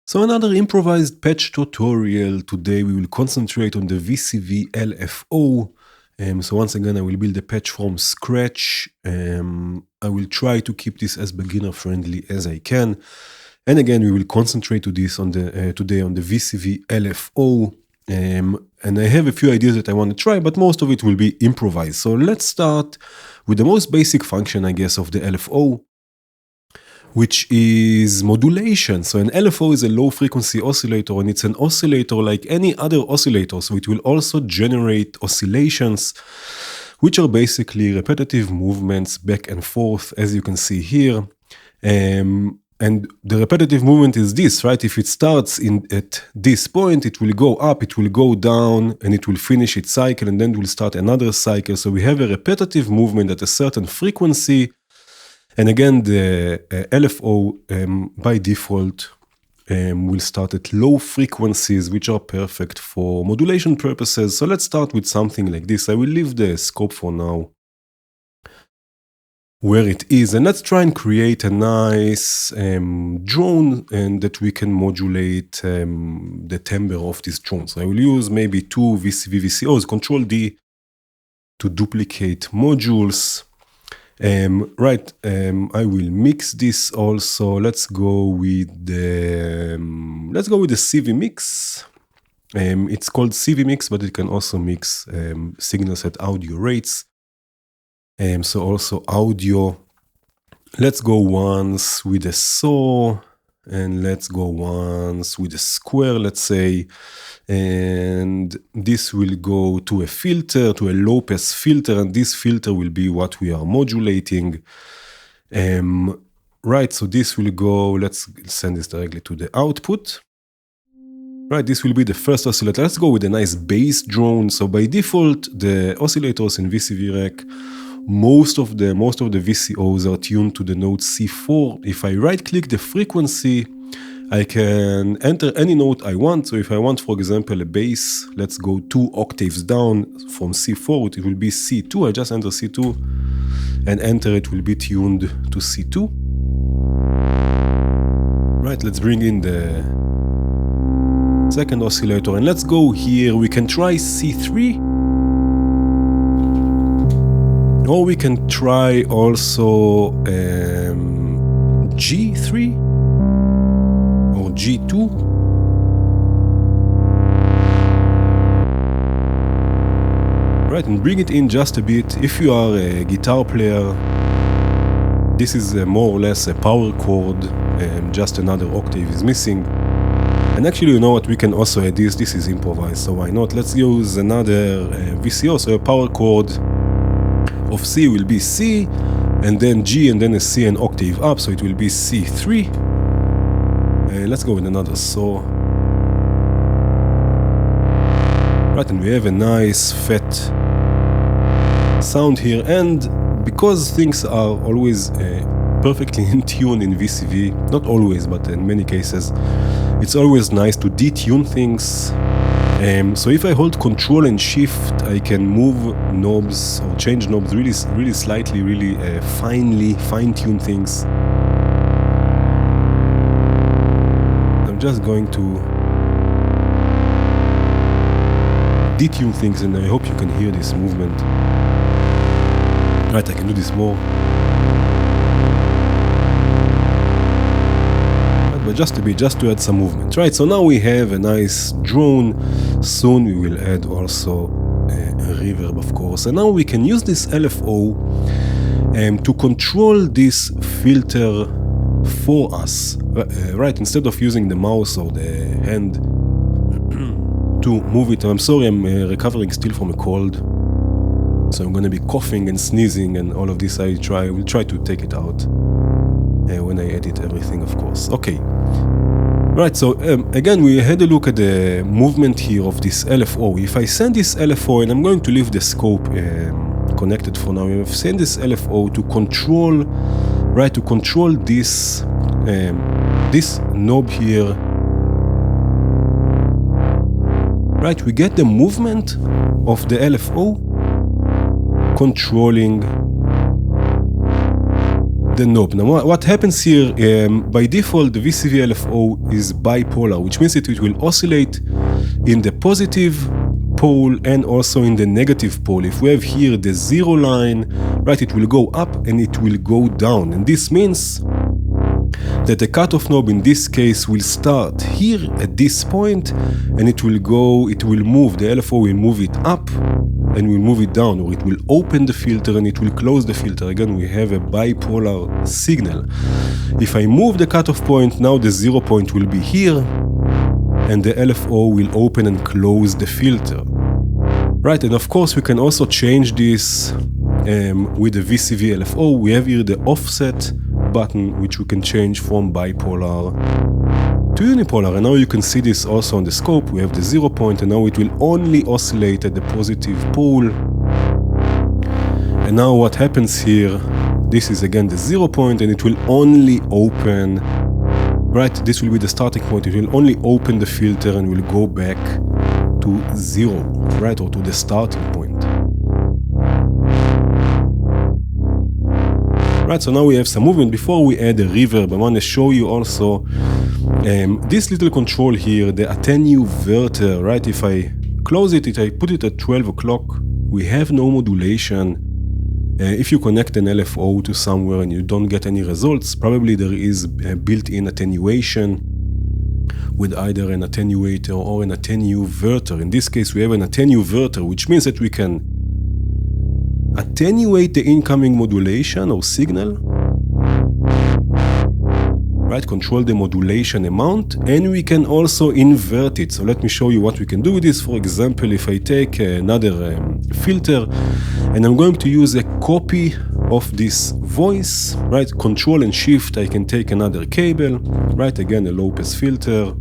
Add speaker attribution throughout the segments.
Speaker 1: So another improvised patch tutorial. Today we will concentrate on the VCV LFO. So once again, I will build a patch from scratch. I will try to keep this as beginner friendly as I can. And again, we will concentrate today on the VCV LFO. And I have a few ideas that I want to try, but most of it will be improvised. So let's start with the most basic function, I guess, of the LFO, which is modulation. So an LFO is a low frequency oscillator, and it's an oscillator like any other oscillator. So it will also generate oscillations, which are basically repetitive movements back and forth, as you can see here. And the repetitive movement is this, right? If it starts at this point, it will go up, it will go down, and it will finish its cycle, and then it will start another cycle. So we have a repetitive movement at a certain frequency. And again, the LFO by default will start at low frequencies, which are perfect for modulation purposes. So let's start with something like this. I will leave the scope for now where it is. And let's try and create a nice drone and that we can modulate the timbre of this drone. So I will use maybe two VCV VCOs, Control D to duplicate modules. I will mix this also. Let's go with the CV mix. It's called CV mix, but it can also mix signals at audio rates. So also audio. Let's go once with a saw, and let's go once with a square, let's say. And this will go to a filter, to a low pass filter, and this filter will be what we are modulating. So this will go, let's send this directly to the output. Right, this will be the first oscillator. Let's go with a nice bass drone. So by default, the oscillators in VCV Rack, most of the VCOs are tuned to the note C4. If I right click the frequency, I can enter any note I want. So if I want, for example, a bass, let's go 2 octaves down from C4, it will be C2. I just enter C2 and enter, it will be tuned to C2. Right, let's bring in the second oscillator and let's go here. We can try C3. Or we can try also G3 or G2. Right, and bring it in just a bit. If you are a guitar player, this is more or less a power chord, just another octave is missing. And actually, you know what, we can also add this is improvised, so why not? Let's use another VCO, so a power chord of C will be C, and then G, and then a C an octave up, so it will be C3. Let's go with another saw. Right, and we have a nice fat sound here, and because things are always perfectly in tune in VCV, not always, but in many cases, it's always nice to detune things. So if I hold Control and Shift, I can move knobs or change knobs really slightly, really finely, fine-tune things. I'm just going to detune things, and I hope you can hear this movement. Right, I can do this more. But just a bit, just to add some movement. Right, so now we have a nice drone. Soon we will add also a reverb, of course. And now we can use this LFO to control this filter for us. Right, instead of using the mouse or the hand to move it. I'm sorry, I'm recovering still from a cold. So I'm going to be coughing and sneezing and all of this. I will try to take it out when I edit everything, of course. Okay. Right, so again, we had a look at the movement here of this LFO. If I send this LFO, and I'm going to leave the scope connected for now, I've sent this LFO to control, right, to control this this knob here. Right, we get the movement of the LFO controlling the knob. Now what happens here, by default the VCV LFO is bipolar, which means it will oscillate in the positive pole and also in the negative pole. If we have here the zero line, right, it will go up and it will go down, and this means that the cutoff knob in this case will start here at this point, and it will move, the LFO will move it up and will move it down, or it will open the filter and it will close the filter. Again, we have a bipolar signal. If I move the cutoff point, now the 0 point will be here, and the LFO will open and close the filter. Right, and of course we can also change this with the VCV LFO. We have here the offset button, which we can change from bipolar to unipolar, and now you can see this also on the scope. We have the 0 point, and now it will only oscillate at the positive pole. And now what happens here, this is again the 0 point, and it will only open, right, this will be the starting point. It will only open the filter and will go back to 0, right, or to the starting point. Right, so now we have some movement. Before we add the reverb, I want to show you also this little control here, the attenuverter, right? If I close it, if I put it at 12 o'clock, we have no modulation. If you connect an LFO to somewhere and you don't get any results, probably there is a built-in attenuation with either an attenuator or an attenuverter. In this case, we have an attenuverter, which means that we can attenuate the incoming modulation or signal, right, control the modulation amount, and we can also invert it. So let me show you what we can do with this. For example, if I take another filter and I'm going to use a copy of this voice, right, Control and Shift, I can take another cable, right, again a low pass filter,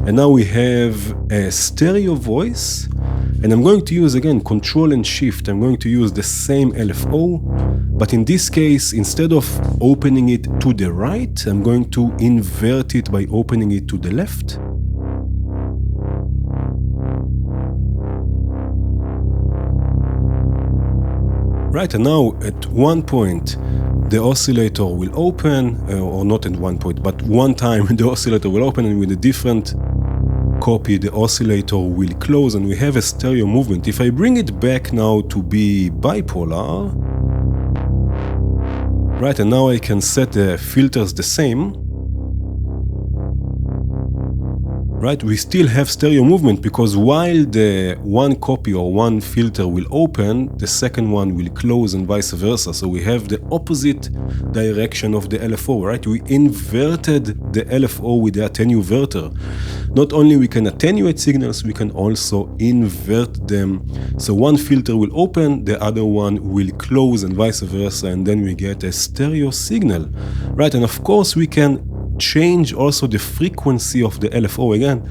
Speaker 1: and now we have a stereo voice. And I'm going to use, again, Control and Shift. I'm going to use the same LFO, but in this case, instead of opening it to the right, I'm going to invert it by opening it to the left. Right, and now at one point, the oscillator will open, or not at one point, but one time the oscillator will open, and with a different copy, the oscillator will close, and we have a stereo movement. If I bring it back now to be bipolar, right, and now I can set the filters the same, right, we still have stereo movement, because while the one copy or one filter will open, the second one will close and vice versa. So we have the opposite direction of the LFO, right? We inverted the LFO with the attenuverter. Not only we can attenuate signals, we can also invert them. So one filter will open, the other one will close and vice versa, and then we get a stereo signal, right? And of course we can change also the frequency of the LFO. Again,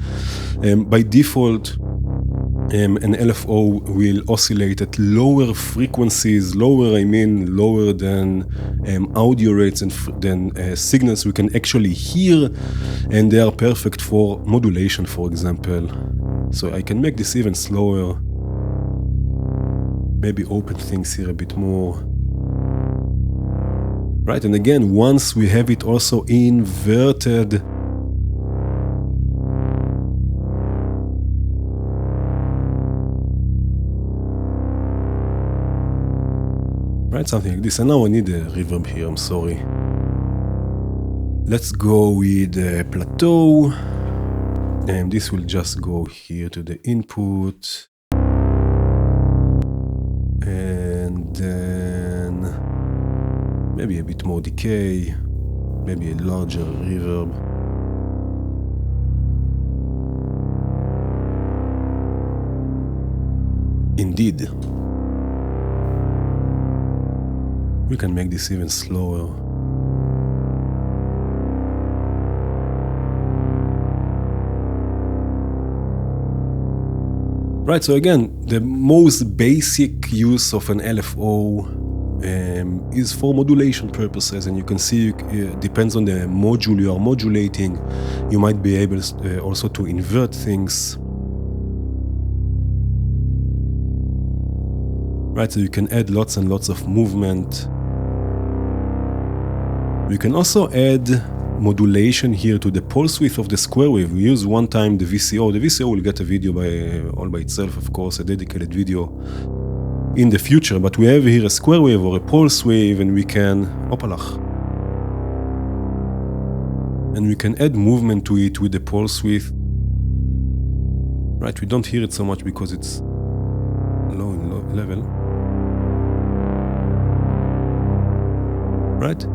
Speaker 1: by default, an LFO will oscillate at lower frequencies. Lower, I mean lower than audio rates and than signals we can actually hear, and they are perfect for modulation, for example. So I can make this even slower, maybe open things here a bit more. Right, and again, once we have it also inverted, right, something like this. And now I need a reverb here, I'm sorry. Let's go with the plateau, and this will just go here to the input, and then maybe a bit more decay, maybe a larger reverb. Indeed. We can make this even slower. Right, so again, the most basic use of an LFO is for modulation purposes, and you can see it depends on the module you are modulating. You might be able also to invert things. Right, so you can add lots and lots of movement. We can also add modulation here to the pulse width of the square wave. We use one time the VCO. The VCO will get a video all by itself, of course, a dedicated video in the future, but we have here a square wave or a pulse wave, and we can add movement to it with the pulse width. Right, we don't hear it so much because it's low in level. Right?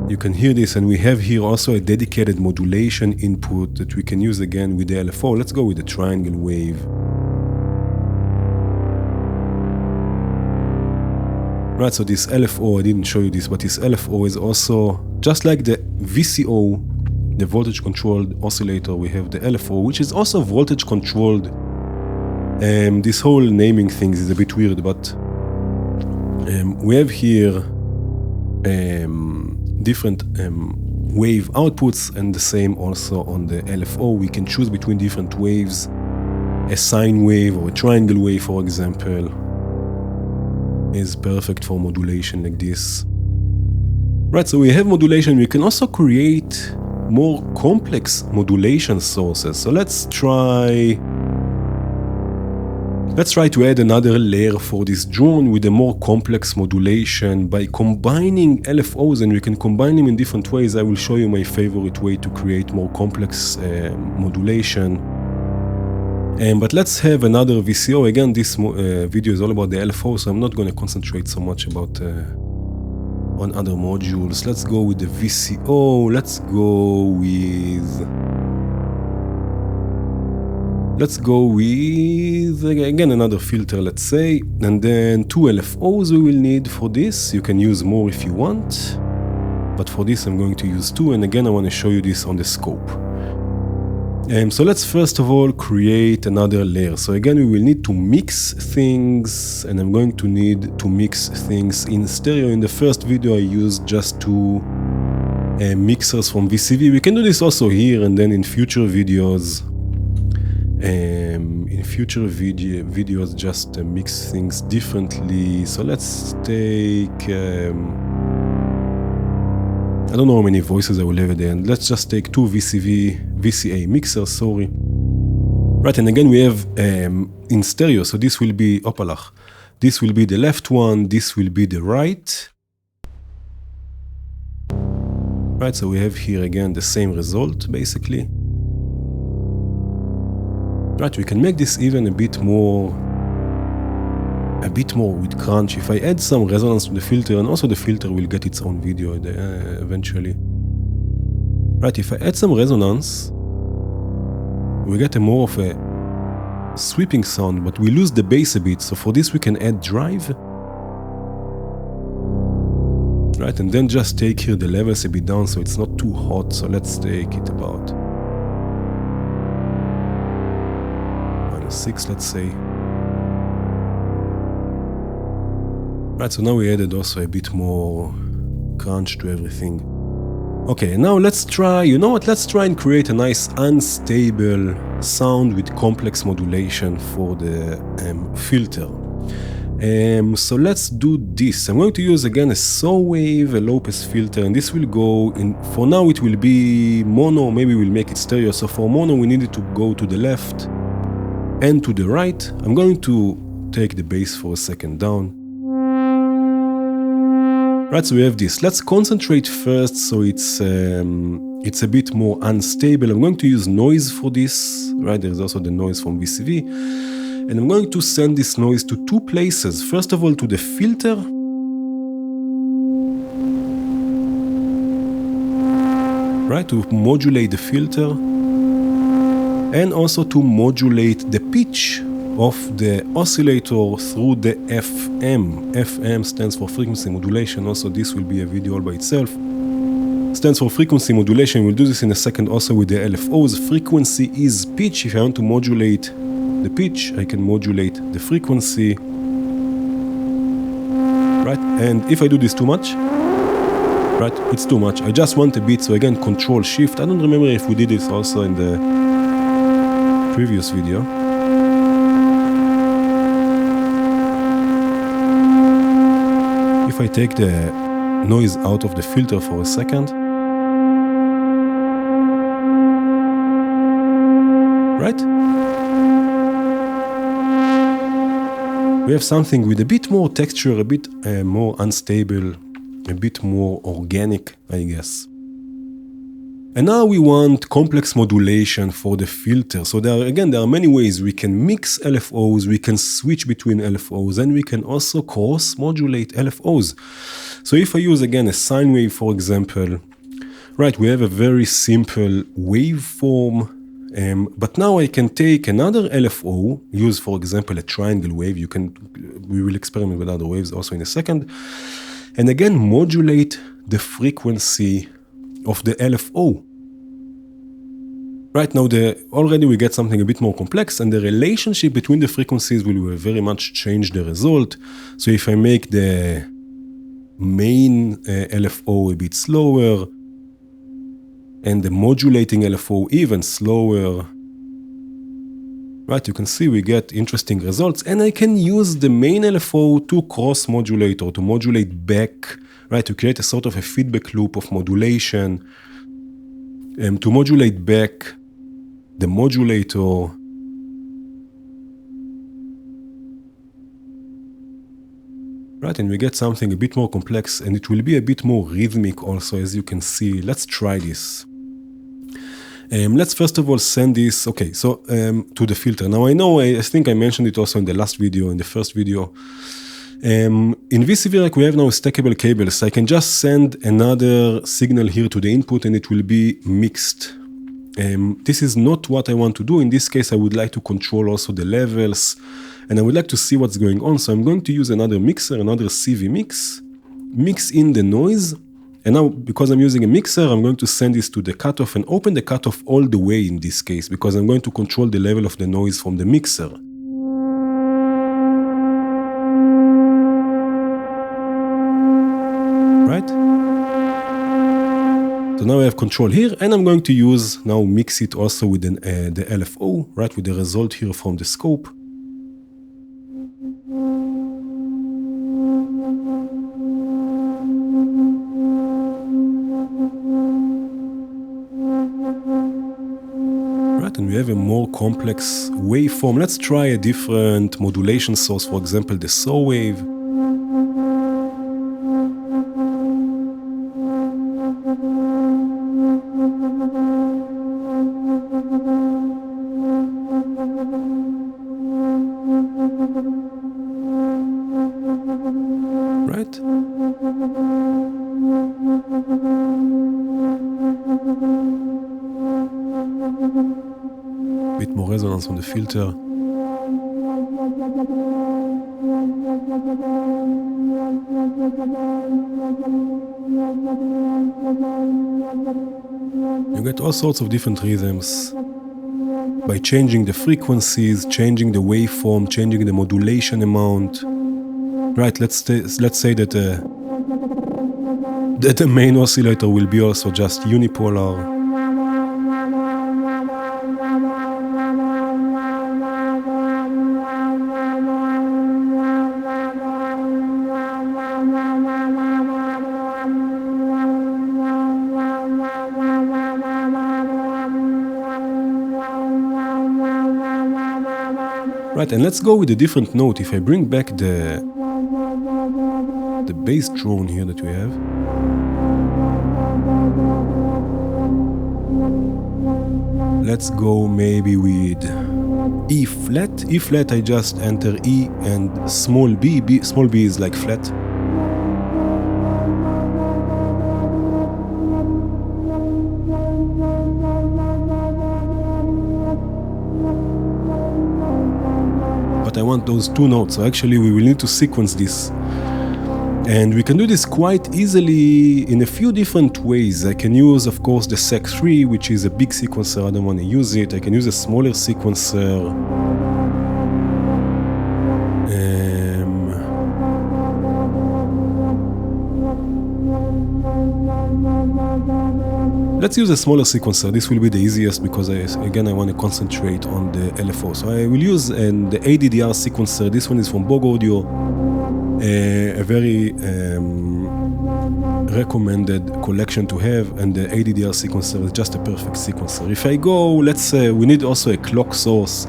Speaker 1: You can hear this, and we have here also a dedicated modulation input that we can use again with the LFO. Let's go with the triangle wave. Right, so this LFO, I didn't show you this, but this LFO is also, just like the VCO, the voltage controlled oscillator, we have the LFO, which is also voltage controlled. This whole naming thing is a bit weird, but we have here different wave outputs, and the same also on the LFO. We can choose between different waves, a sine wave or a triangle wave, for example, is perfect for modulation like this. Right, so we have modulation. We can also create more complex modulation sources. So let's try to add another layer for this drone with a more complex modulation by combining LFOs, and we can combine them in different ways. I will show you my favorite way to create more complex modulation. But let's have another VCO. Again, this video is all about the LFO, so I'm not going to concentrate so much about on other modules. Let's go with the VCO. Let's go with again another filter, let's say, and then 2 LFOs we will need for this. You can use more if you want, but for this I'm going to use 2, and again I want to show you this on the scope. So let's first of all create another layer. So again we will need to mix things, and I'm going to need to mix things in stereo. In the first video I used just 2 mixers from VCV. We can do this also here, and then in future videos just mix things differently. So let's take I don't know how many voices I will have at the end. Let's just take 2 VCA mixers, sorry. Right, and again we have in stereo, so this will be this will be the left one, this will be the right. Right, so we have here again the same result basically. Right, we can make this even a bit more with crunch. If I add some resonance to the filter, and also the filter will get its own video eventually. Right, if I add some resonance, we get a more of a sweeping sound, but we lose the bass a bit. So for this we can add drive. Right, and then just take here the levels a bit down so it's not too hot. So let's take it about -6, let's say. Right, so now we added also a bit more crunch to everything. Okay, now let's try, you know what, let's try and create a nice unstable sound with complex modulation for the filter. So let's do this. I'm going to use again a saw wave, a low pass filter, and this will go in, for now it will be mono, maybe we'll make it stereo. So for mono we needed to go to the left and to the right. I'm going to take the bass for a second down. Right, so we have this. Let's concentrate first so it's a bit more unstable. I'm going to use noise for this. Right, there's also the noise from VCV. And I'm going to send this noise to 2 places. First of all to the filter. Right, to modulate the filter. And also to modulate the pitch of the oscillator through the FM. FM stands for frequency modulation. Also, this will be a video all by itself. Stands for frequency modulation. We'll do this in a second also with the LFOs. Frequency is pitch. If I want to modulate the pitch, I can modulate the frequency. Right, and if I do this too much, right, it's too much. I just want a bit, so again, Control Shift. I don't remember if we did this also in the previous video. If I take the noise out of the filter for a second. Right? We have something with a bit more texture, a bit more unstable, a bit more organic, I guess. And now we want complex modulation for the filter. So there are many ways we can mix LFOs, we can switch between LFOs, and we can also cross-modulate LFOs. So if I use again a sine wave, for example, right, we have a very simple waveform, but now I can take another LFO, use for example a triangle wave. We will experiment with other waves also in a second, and again modulate the frequency of the LFO. Right now, already we get something a bit more complex, and the relationship between the frequencies will very much change the result. So if I make the main LFO a bit slower, and the modulating LFO even slower, right, you can see we get interesting results, and I can use the main LFO to cross-modulate or to modulate back, right, to create a sort of a feedback loop of modulation, to modulate back the modulator. Right, and we get something a bit more complex, and it will be a bit more rhythmic also, as you can see. Let's try this. Let's first of all send this, okay, so to the filter. Now I think I mentioned it also in the last video, in the first video. In VCV Rack we have now stackable cables, so I can just send another signal here to the input and it will be mixed. This is not what I want to do. In this case I would like to control also the levels, and I would like to see what's going on. So I'm going to use another mixer, another CV mix in the noise. And now, because I'm using a mixer, I'm going to send this to the cutoff and open the cutoff all the way in this case, because I'm going to control the level of the noise from the mixer. Right? So now I have control here, and I'm going to now mix it also with the LFO, right, with the result here from the scope. And we have a more complex waveform. Let's try a different modulation source, for example, the saw wave. Right? Bit more resonance on the filter. You get all sorts of different rhythms by changing the frequencies, changing the waveform, changing the modulation amount. Right, let's say that the main oscillator will be also just unipolar. Right, and let's go with a different note. If I bring back the bass drone here that we have. Let's go maybe with E flat. E flat, I just enter E and small b. Small b is like flat. But I want those two notes, so actually we will need to sequence this. And we can do this quite easily in a few different ways. I can use, of course, the SEC3, which is a big sequencer. I don't want to use it. I can use a smaller sequencer. Let's use a smaller sequencer. This will be the easiest because again I want to concentrate on the LFO. So I will use the ADDR sequencer. This one is from Bog Audio. A very recommended collection to have, and the ADDR sequencer is just a perfect sequencer. If I go, let's say we need also a clock source.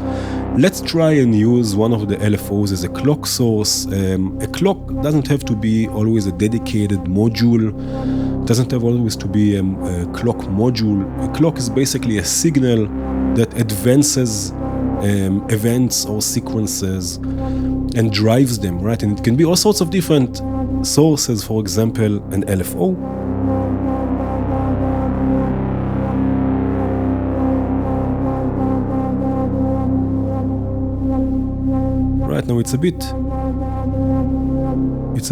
Speaker 1: Let's try and use one of the LFOs as a clock source. A clock doesn't have to be always a dedicated module. It doesn't have always to be a clock module. A clock is basically a signal that advances events or sequences and drives them, right? And it can be all sorts of different sources, for example, an LFO. Right now it's a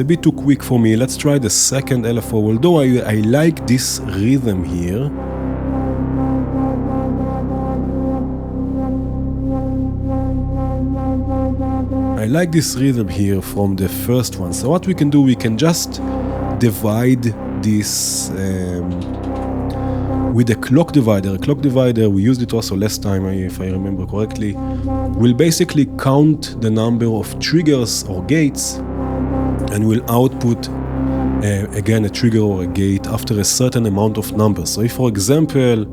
Speaker 1: bit too quick for me. Let's try the second LFO. Although I like this rhythm here. I like this rhythm here from the first one. So what we can do, we can just divide this with a clock divider. A clock divider, we used it also last time, if I remember correctly, will basically count the number of triggers or gates and will output again a trigger or a gate after a certain amount of numbers. So if, for example,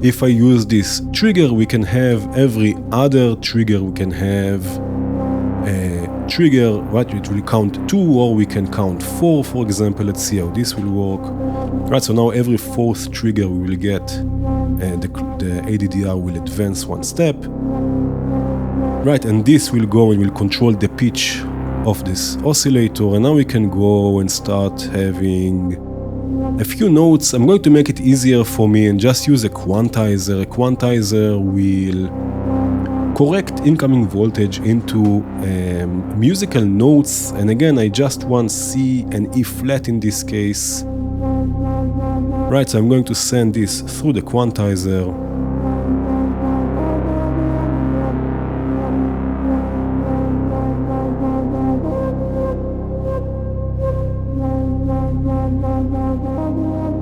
Speaker 1: if I use this trigger, we can have every other trigger, we can have a trigger, right? It will count 2, or we can count 4, for example. Let's see how this will work. Right, so now every 4th trigger we will get, the ADDR will advance 1 step. Right, and this will go and will control the pitch of this oscillator. And now we can go and start having a few notes. I'm going to make it easier for me and just use a quantizer. A quantizer will correct incoming voltage into musical notes, and again I just want C and E flat in this case. Right, so I'm going to send this through the quantizer.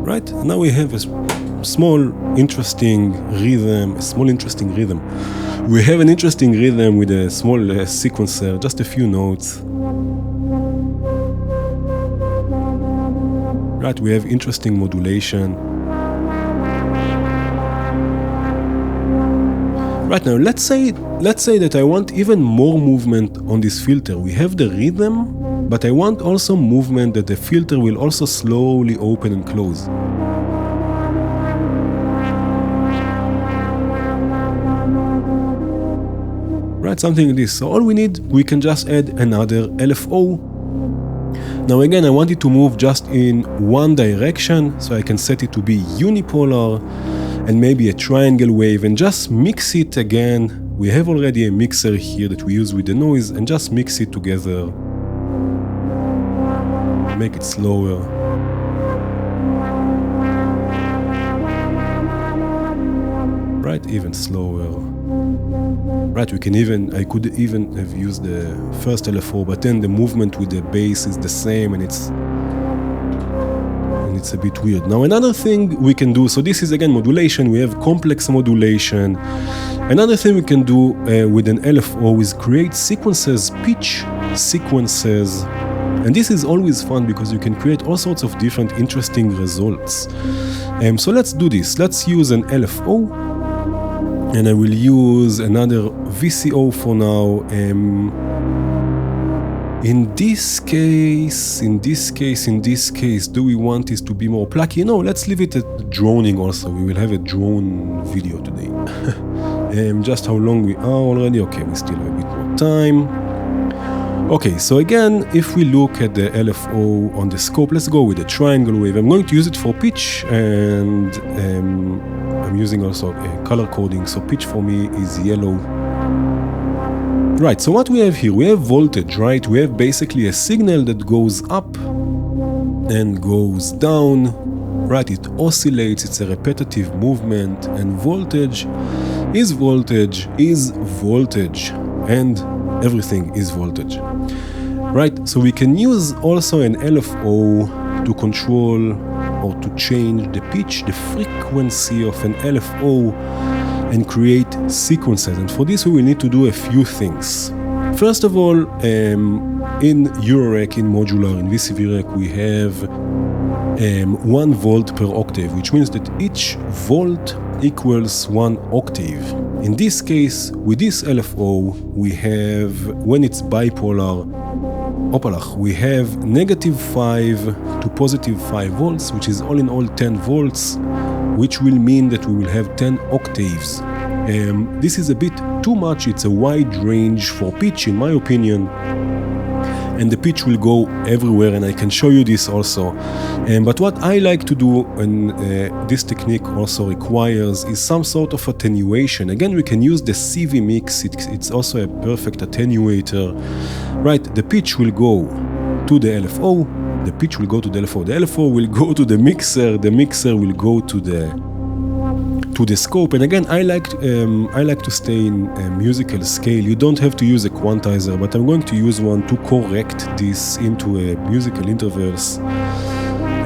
Speaker 1: Right, now we have a small interesting rhythm, We have an interesting rhythm with a small sequencer, just a few notes. Right, we have interesting modulation. Right now, let's say that I want even more movement on this filter. We have the rhythm, but I want also movement that the filter will also slowly open and close. Right, something like this. So all we need, we can just add another LFO. Now again, I want it to move just in one direction, so I can set it to be unipolar and maybe a triangle wave, and just mix it again. We have already a mixer here that we use with the noise, and just mix it together. Make it slower. Right, even slower. Right, I could even have used the first LFO, but then the movement with the bass is the same, and it's a bit weird. Now another thing we can do, so this is again modulation, we have complex modulation. Another thing we can do with an LFO is create sequences, pitch sequences. And this is always fun because you can create all sorts of different interesting results. So let's do this. Let's use an LFO. And I will use another VCO for now. In this case, do we want this to be more plucky? No, let's leave it at droning also. We will have a drone video today. Just how long we are already? Okay, we still have a bit more time. Okay, so again, if we look at the LFO on the scope, let's go with the triangle wave. I'm going to use it for pitch, and I'm using also a color coding, so pitch for me is yellow. Right, so what we have here, we have voltage, right? We have basically a signal that goes up and goes down, right? It oscillates, it's a repetitive movement, and voltage, and everything is voltage. Right, so we can use also an LFO to control or to change the pitch, the frequency of an LFO, and create sequences. And for this we will need to do a few things. First of all, in eurorack, in modular, in VCV Rack, we have 1 volt per octave, which means that each volt equals 1 octave. In this case, with this LFO, we have, when it's bipolar, we have -5 to +5 volts, which is all in all 10 volts, which will mean that we will have 10 octaves. This is a bit too much, it's a wide range for pitch, in my opinion, and the pitch will go everywhere, and I can show you this also. But what I like to do, and this technique also requires, is some sort of attenuation. Again, we can use the CV mix, it's also a perfect attenuator. Right, the pitch will go to the LFO, the pitch will go to the LFO, the LFO will go to the mixer will go to the scope. And again, I like to stay in a musical scale. You don't have to use a quantizer, but I'm going to use one to correct this into a musical intervals.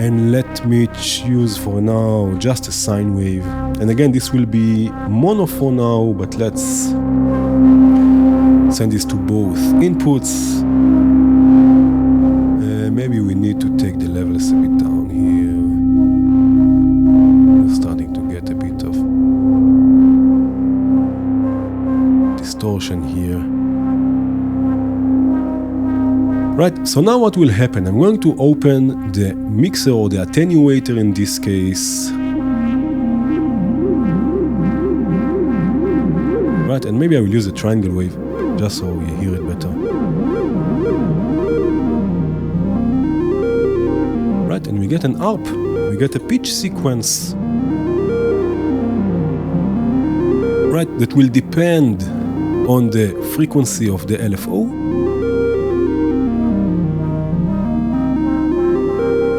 Speaker 1: And let me choose for now just a sine wave. And again, this will be mono for now, but let's send this to both inputs. Maybe we need to take the levels a bit down here. We're starting to get a bit of distortion here. Right, so now what will happen? I'm going to open the mixer or the attenuator in this case. Right, and maybe I will use a triangle wave just so we hear it better. Right, and we get an ARP, we get a pitch sequence. Right, that will depend on the frequency of the LFO.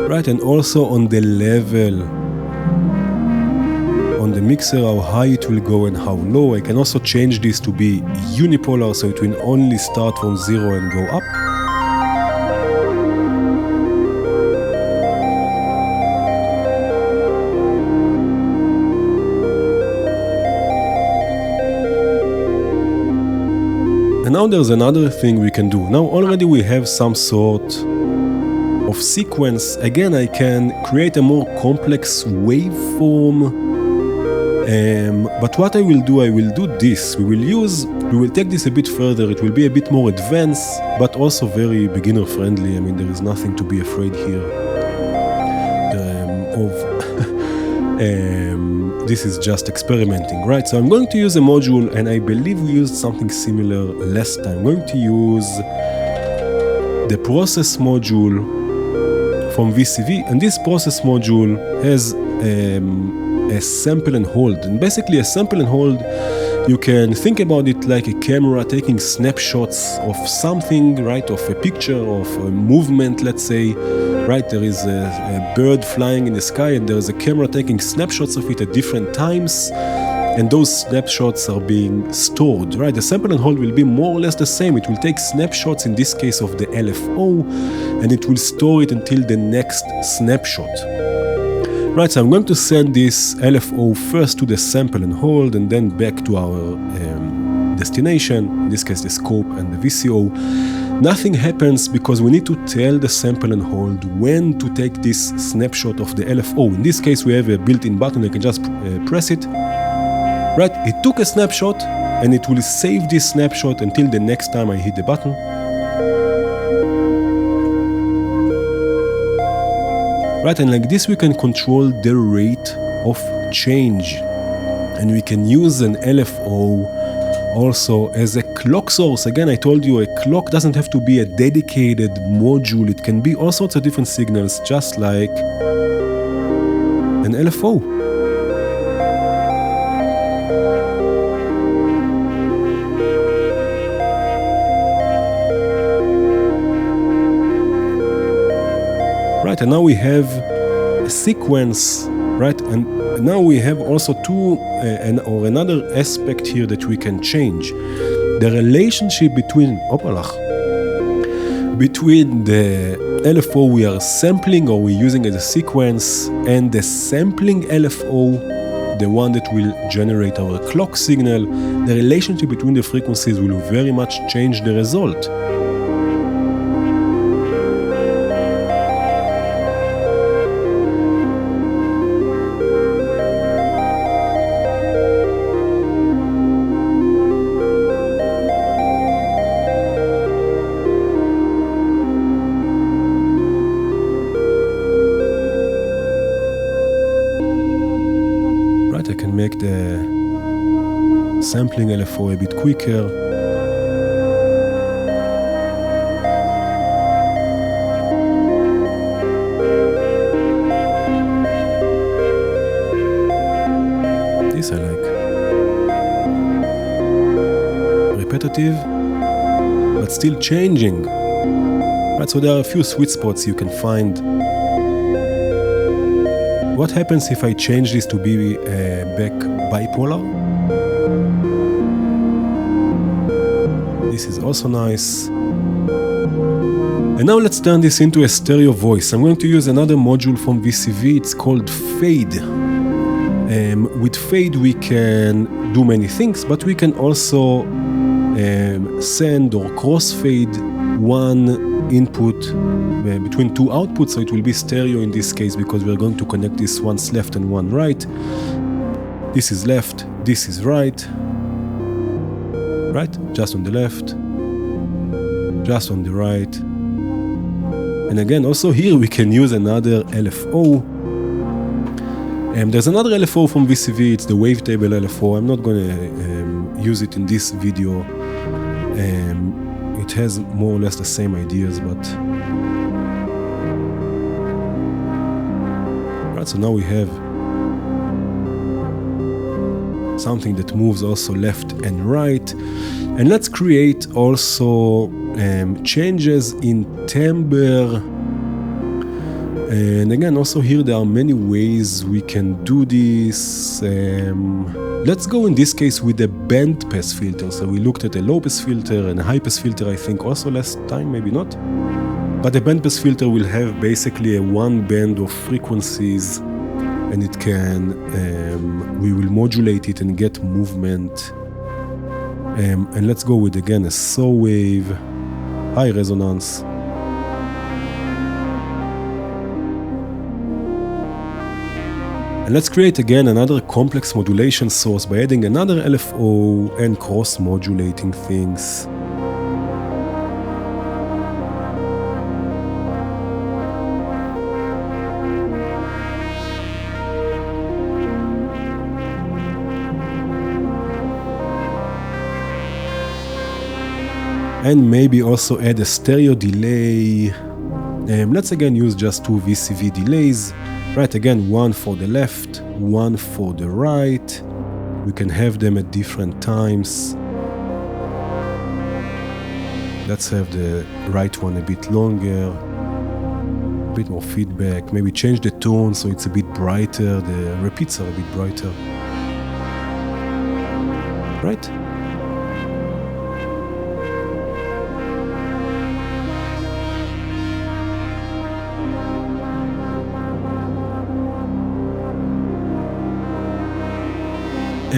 Speaker 1: Right, and also on the level on the mixer, how high it will go and how low. I can also change this to be unipolar, so it will only start from 0 and go up. And now there's another thing we can do. Now already we have some sort of sequence. Again, I can create a more complex waveform. But what I will do this. We will take this a bit further. It will be a bit more advanced, but also very beginner friendly. I mean, there is nothing to be afraid here this is just experimenting, right? So I'm going to use a module, and I believe we used something similar last time. I'm going to use the process module from VCV, and this process module has a sample and hold. And basically a sample and hold, you can think about it like a camera taking snapshots of something, right? Of a picture, of a movement, let's say, right? There is a bird flying in the sky, and there is a camera taking snapshots of it at different times, and those snapshots are being stored, right? The sample and hold will be more or less the same. It will take snapshots, in this case of the LFO, and it will store it until the next snapshot. Right, so I'm going to send this LFO first to the sample and hold, and then back to our destination, in this case the scope and the VCO. Nothing happens because we need to tell the sample and hold when to take this snapshot of the LFO. In this case we have a built-in button, I can just press it. Right, it took a snapshot, and it will save this snapshot until the next time I hit the button. Right, and like this we can control the rate of change, and we can use an LFO also as a clock source. Again, I told you a clock doesn't have to be a dedicated module, it can be all sorts of different signals, just like an LFO. Right, and now we have a sequence, right? And now we have also another aspect here that we can change. The relationship between the LFO we are sampling or we're using as a sequence, and the sampling LFO, the one that will generate our clock signal, the relationship between the frequencies will very much change the result. sampling LFO a bit quicker. This I like. Repetitive, but still changing. Right, so there are a few sweet spots you can find. What happens if I change this to be back bipolar? This is also nice. And now let's turn this into a stereo voice. I'm going to use another module from VCV. It's called Fade. With Fade we can do many things, but we can also send or crossfade one input between two outputs, so it will be stereo in this case because we're going to connect this one's left and one right. This is left, this is right, just on the left, just on the right. And again, also here we can use another LFO. There's another LFO from VCV, it's the wavetable LFO. I'm not going to use it in this video. It has more or less the same ideas, but right, so now we have something that moves also left and right. And let's create also changes in timbre. And again, also here there are many ways we can do this. Let's go in this case with a band pass filter. So we looked at a low pass filter and a high pass filter, I think also last time, maybe not. But the band pass filter will have basically a one band of frequencies, and it can, we will modulate it and get movement. And let's go with again a saw wave, high resonance. And let's create again another complex modulation source by adding another LFO and cross-modulating things. And maybe also add a stereo delay. Let's again use just two VCV delays. Right, again, one for the left, one for the right. We can have them at different times. Let's have the right one a bit longer, a bit more feedback. Maybe change the tone so it's a bit brighter, the repeats are a bit brighter. Right?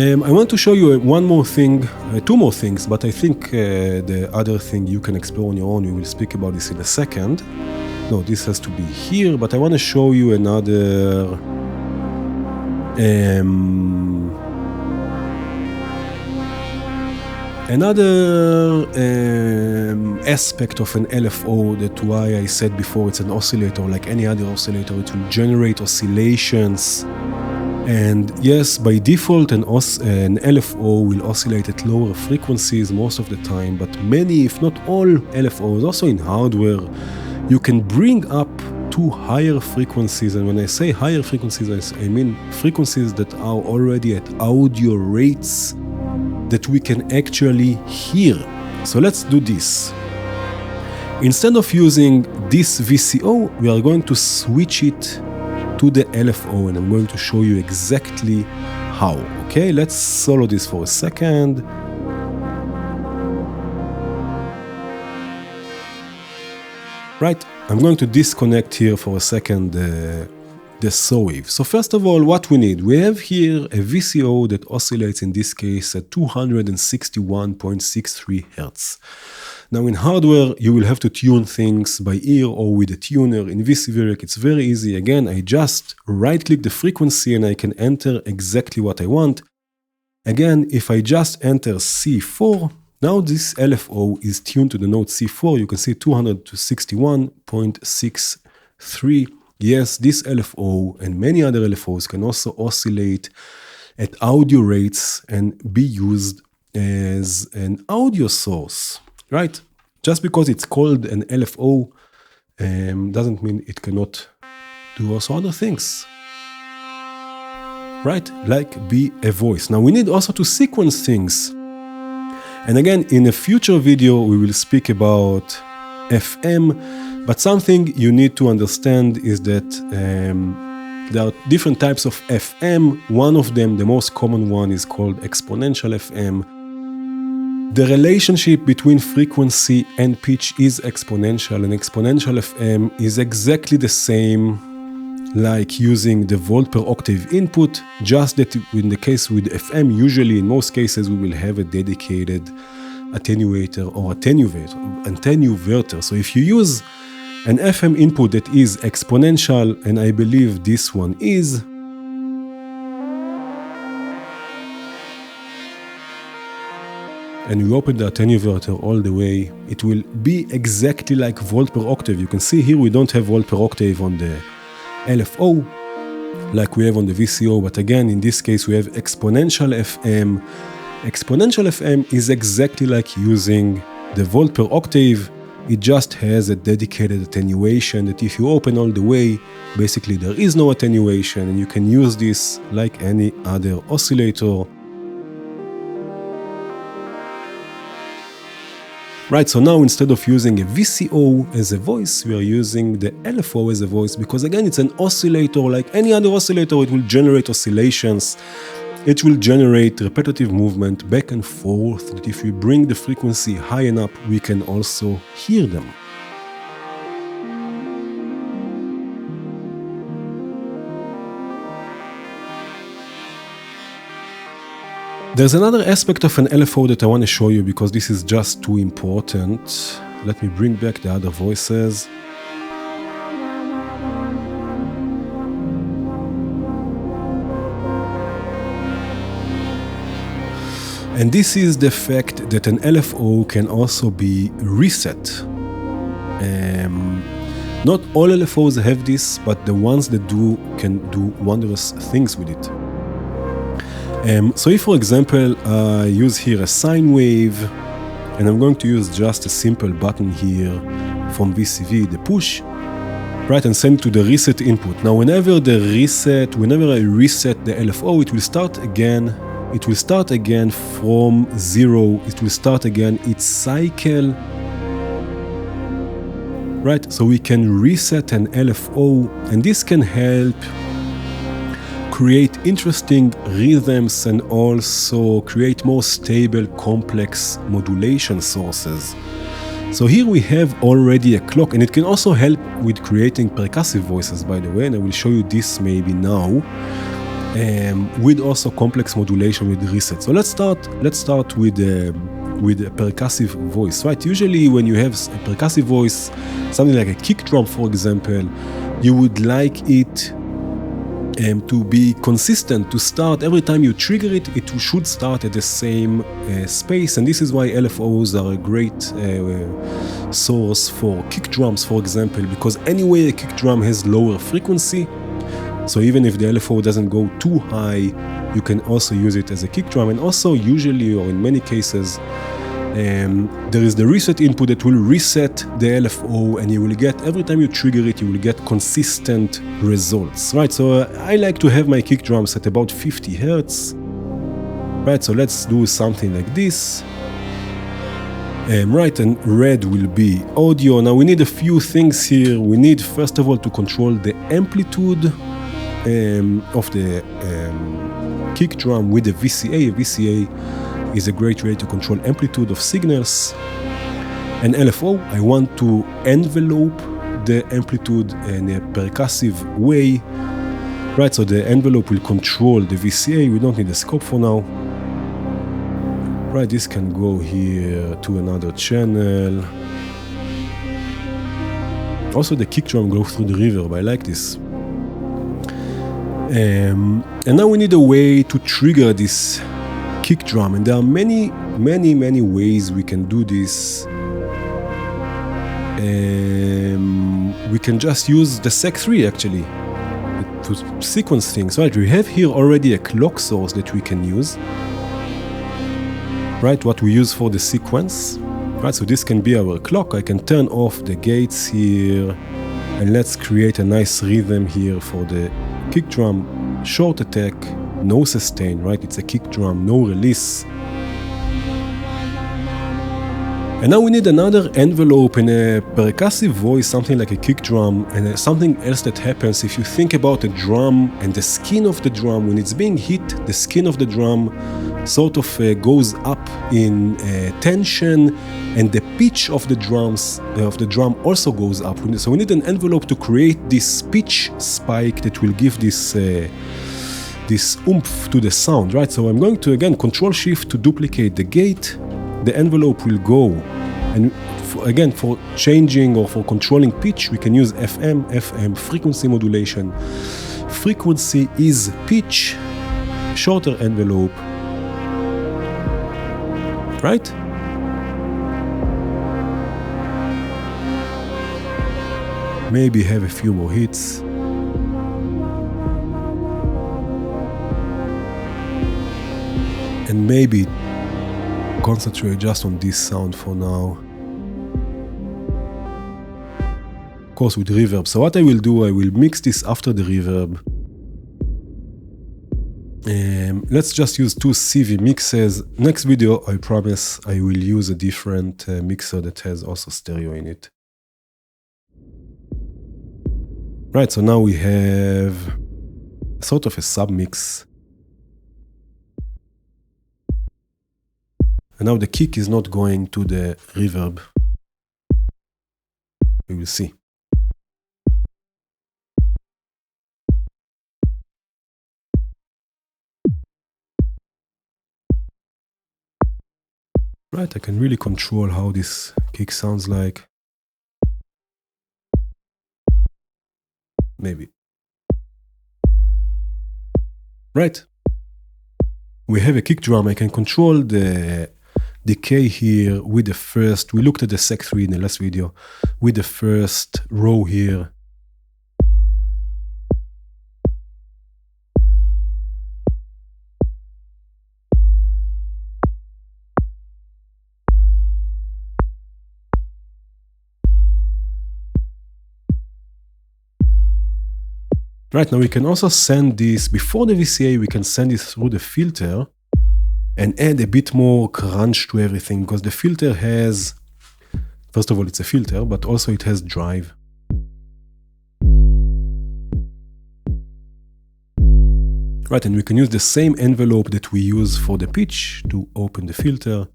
Speaker 1: I want to show you one more thing, two more things, but I think the other thing you can explore on your own. We will speak about this in a second. No, this has to be here, but I want to show you another aspect of an LFO. That's why I said before it's an oscillator, like any other oscillator. It will generate oscillations. And yes, by default, an LFO will oscillate at lower frequencies most of the time, but many, if not all LFOs, also in hardware, you can bring up to higher frequencies. And when I say higher frequencies, I mean frequencies that are already at audio rates that we can actually hear. So let's do this. Instead of using this VCO, we are going to switch it to the LFO, and I'm going to show you exactly how. Okay, let's solo this for a second. Right, I'm going to disconnect here for a second the saw wave. So first of all, what we need, we have here a VCO that oscillates in this case at 261.63 Hertz. Now in hardware, you will have to tune things by ear or with a tuner. In VCV Rack, it's very easy. Again, I just right-click the frequency and I can enter exactly what I want. Again, if I just enter C4, now this LFO is tuned to the note C4. You can see 261.63. Yes, this LFO and many other LFOs can also oscillate at audio rates and be used as an audio source, right? Just because it's called an LFO doesn't mean it cannot do also other things, right? Like be a voice. Now we need also to sequence things. And again, in a future video, we will speak about FM, but something you need to understand is that there are different types of FM. One of them, the most common one, is called exponential FM. The relationship between frequency and pitch is exponential, and exponential FM is exactly the same like using the volt per octave input, just that in the case with FM, usually in most cases we will have a dedicated attenuator or attenuverter. So if you use an FM input that is exponential, and I believe this one is, and you open the attenuverter all the way, it will be exactly like volt per octave. You can see here we don't have volt per octave on the LFO like we have on the VCO, but again in this case we have exponential FM. Exponential FM is exactly like using the volt per octave. It just has a dedicated attenuation that if you open all the way, basically there is no attenuation, and you can use this like any other oscillator. Right, so now instead of using a VCO as a voice, we are using the LFO as a voice, because again it's an oscillator like any other oscillator. It will generate oscillations, it will generate repetitive movement back and forth, that if we bring the frequency high enough, we can also hear them. There's another aspect of an LFO that I want to show you because this is just too important. Let me bring back the other voices. And this is the fact that an LFO can also be reset. Not all LFOs have this, but the ones that do can do wondrous things with it. So if, for example, I use here a sine wave, and I'm going to use just a simple button here from VCV, the push, right, and send to the reset input. Now, whenever I reset the LFO, it will start again. It will start again from zero. It will start again its cycle, right? So we can reset an LFO, and this can help create interesting rhythms and also create more stable, complex modulation sources. So here we have already a clock, and it can also help with creating percussive voices, by the way, and I will show you this maybe now, with also complex modulation with reset. So let's start with a percussive voice, right? Usually when you have a percussive voice, something like a kick drum, for example, you would like it to be consistent, to start every time you trigger it, it should start at the same space, and this is why LFOs are a great source for kick drums, for example, because anyway a kick drum has lower frequency, so even if the LFO doesn't go too high, you can also use it as a kick drum. And also usually, or in many cases, there is the reset input that will reset the LFO, and you will get, every time you trigger it, you will get consistent results, right? So I like to have my kick drums at about 50 Hertz, right? So let's do something like this, right? And red will be audio. Now we need a few things here. We need, first of all, to control the amplitude of the kick drum with the VCA. VCA is a great way to control amplitude of signals. And LFO, I want to envelope the amplitude in a percussive way, right? So the envelope will control the VCA. We don't need a scope for now, right? This can go here to another channel. Also the kick drum goes through the reverb. I like this. And now we need a way to trigger this kick drum, and there are many ways we can do this. We can just use the Sec3 actually to sequence things, right? We have here already a clock source that we can use. right? What we use for the sequence, right? So this can be our clock. I can turn off the gates here, and let's create a nice rhythm here for the kick drum. Short attack, no sustain, right? It's a kick drum, no release. And now we need another envelope in a percussive voice, something like a kick drum, and something else that happens if you think about a drum and the skin of the drum. When it's being hit, the skin of the drum sort of goes up in tension, and the pitch of the drum also goes up. So we need an envelope to create this pitch spike that will give this oomph to the sound, right? So I'm going to again Control Shift to duplicate the gate. The envelope will go, and again, for changing or for controlling pitch, we can use FM, frequency modulation. Frequency is pitch, shorter envelope, right? Maybe have a few more hits. And maybe concentrate just on this sound for now. Of course with reverb. So what I will do, I will mix this after the reverb. Let's just use two CV mixes. Next video, I promise, I will use a different mixer that has also stereo in it. Right, so now we have sort of a submix. And now the kick is not going to the reverb. We will see. Right, I can really control how this kick sounds like. Maybe. Right. We have a kick drum. I can control the decay here with the first. We looked at the sec3 in the last video. With the first row here. Right, now we can also send this, before the VCA, we can send this through the filter and add a bit more crunch to everything, because the filter has, first of all, it's a filter, but also it has drive. Right, and we can use the same envelope that we use for the pitch to open the filter.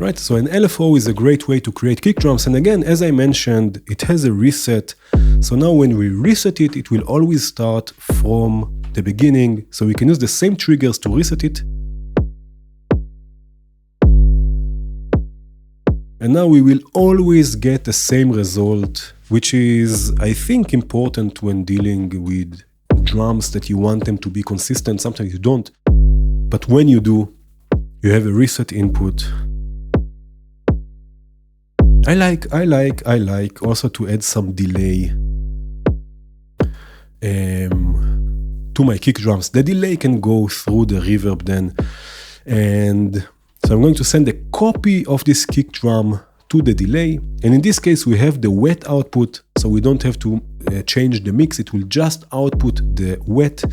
Speaker 1: Right, so an LFO is a great way to create kick drums, and again, as I mentioned, it has a reset. So now when we reset it, it will always start from the beginning, so we can use the same triggers to reset it. And now we will always get the same result, which is, I think, important when dealing with drums that you want them to be consistent. Sometimes you don't, but when you do, you have a reset input. I like also to add some delay to my kick drums. The delay can go through the reverb then. And so I'm going to send a copy of this kick drum to the delay. And in this case, we have the wet output, so we don't have to change the mix. It will just output the wet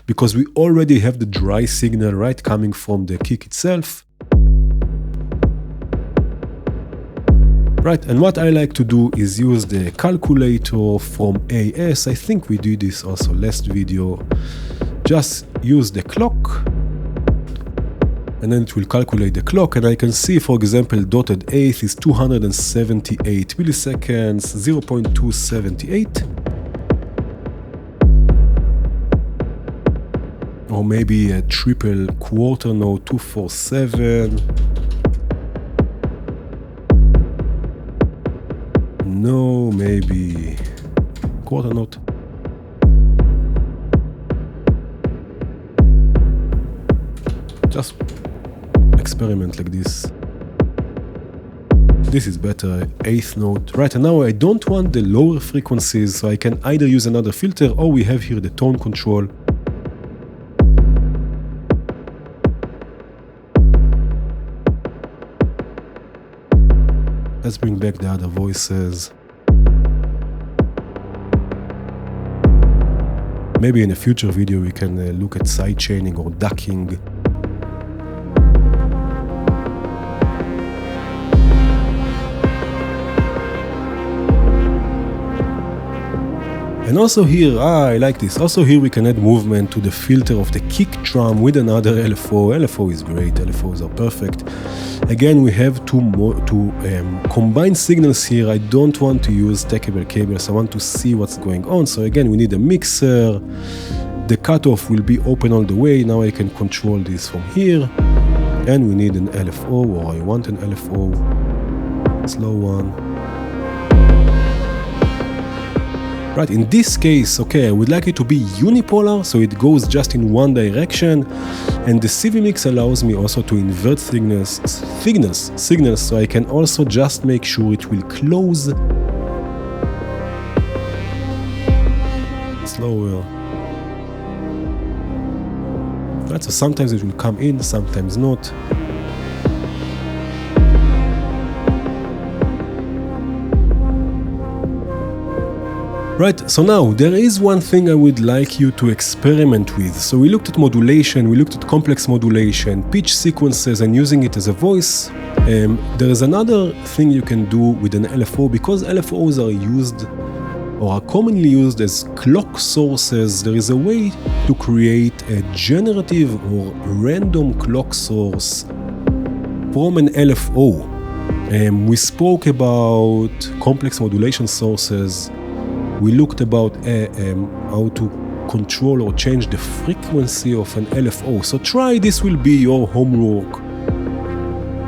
Speaker 1: because we already have the dry signal, right, coming from the kick itself. Right, and what I like to do is use the calculator from AS. I think we did this also last video. Just use the clock, and then it will calculate the clock, and I can see, for example, dotted eighth is 278 milliseconds, 0.278. Or maybe a triple quarter note, 247. No, maybe quarter note. Just experiment like this. This is better, 8th note. Right, and now I don't want the lower frequencies, so I can either use another filter or we have here the tone control. Let's bring back the other voices. Maybe in a future video we can look at sidechaining or ducking. And also here, I like this, also here we can add movement to the filter of the kick drum with another LFO. LFO is great, LFOs are perfect. Again, we have two combined signals here. I don't want to use stackable cables, I want to see what's going on. So again, we need a mixer. The cutoff will be open all the way. Now I can control this from here. And we need an LFO, or I want an LFO. Slow one. Right, in this case, okay, I would like it to be unipolar, so it goes just in one direction, and the CV mix allows me also to invert signals, so I can also just make sure it will close. Slower. Right, so sometimes it will come in, sometimes not. Right, so now there is one thing I would like you to experiment with. So we looked at modulation, we looked at complex modulation, pitch sequences and using it as a voice. There is another thing you can do with an LFO, because LFOs are used or are commonly used as clock sources. There is a way to create a generative or random clock source from an LFO. We spoke about complex modulation sources. We looked about how to control or change the frequency of an LFO. So try, this will be your homework.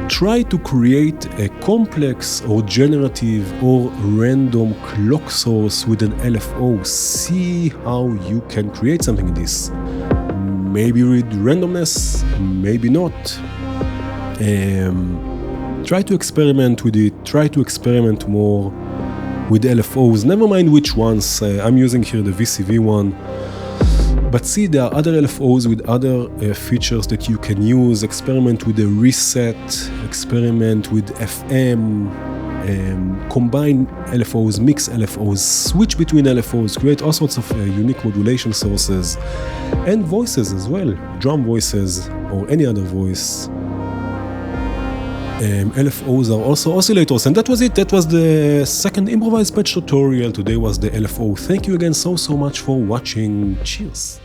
Speaker 1: Try to create a complex or generative or random clock source with an LFO. See how you can create something in this. Maybe with randomness, maybe not. Try to experiment with it. Try to experiment more with LFOs, never mind which ones. I'm using here the VCV one, but see, there are other LFOs with other features that you can use. Experiment with the reset, experiment with FM, combine LFOs, mix LFOs, switch between LFOs, create all sorts of unique modulation sources, and voices as well, drum voices or any other voice. LFOs are also oscillators, and that was it. That was the second improvised patch tutorial. Today was the LFO. Thank you again so much for watching. Cheers.